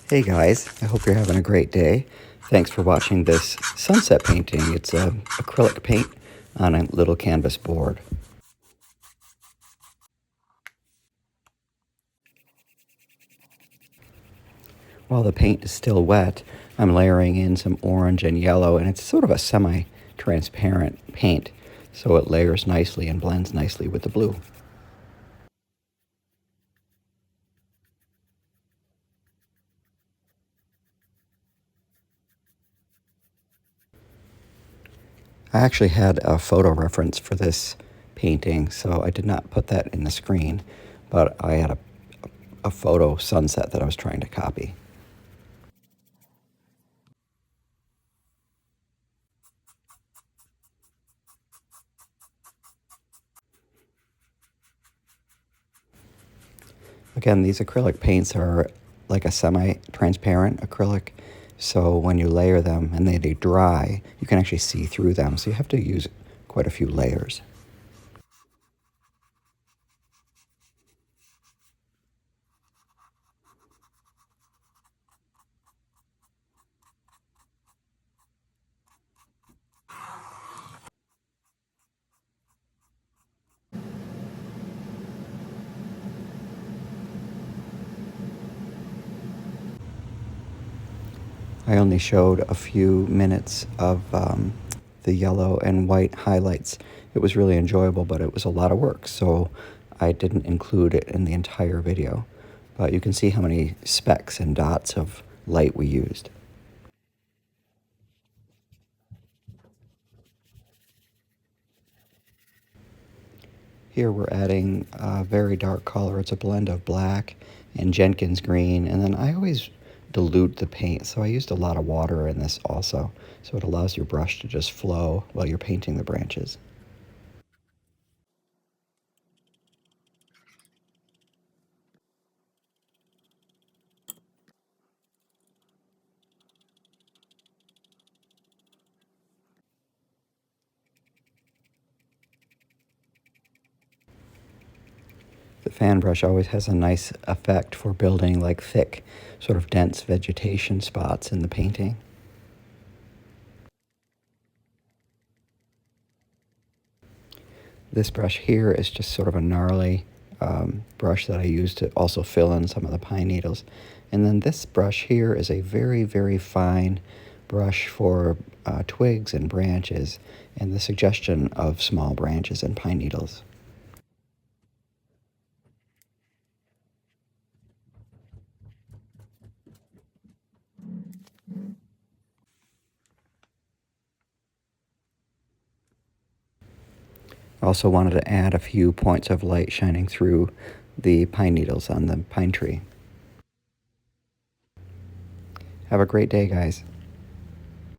Hey guys, I hope you're having a great day. Thanks for watching this sunset painting. It's acrylic paint on a little canvas board. While the paint is still wet, I'm layering in some orange and yellow, and it's sort of a semi-transparent paint, so it layers nicely and blends nicely with the blue. I actually had a photo reference for this painting, so I did not put that in the screen, but I had a photo sunset that I was trying to copy. Again, these acrylic paints are like a semi-transparent acrylic, so when you layer them and they dry, you can actually see through them, so you have to use quite a few layers. I only showed a few minutes of the yellow and white highlights. It was really enjoyable, but it was a lot of work, so I didn't include it in the entire video. But you can see how many specks and dots of light we used. Here we're adding a very dark color. It's a blend of black and Jenkins green, and then I always dilute the paint, so I used a lot of water in this also, so it allows your brush to just flow while you're painting the branches. The fan brush always has a nice effect for building like thick, sort of dense vegetation spots in the painting. This brush here is just sort of a gnarly brush that I use to also fill in some of the pine needles. And then this brush here is a very, very fine brush for twigs and branches, and the suggestion of small branches and pine needles. I also wanted to add a few points of light shining through the pine needles on the pine tree. Have a great day, guys.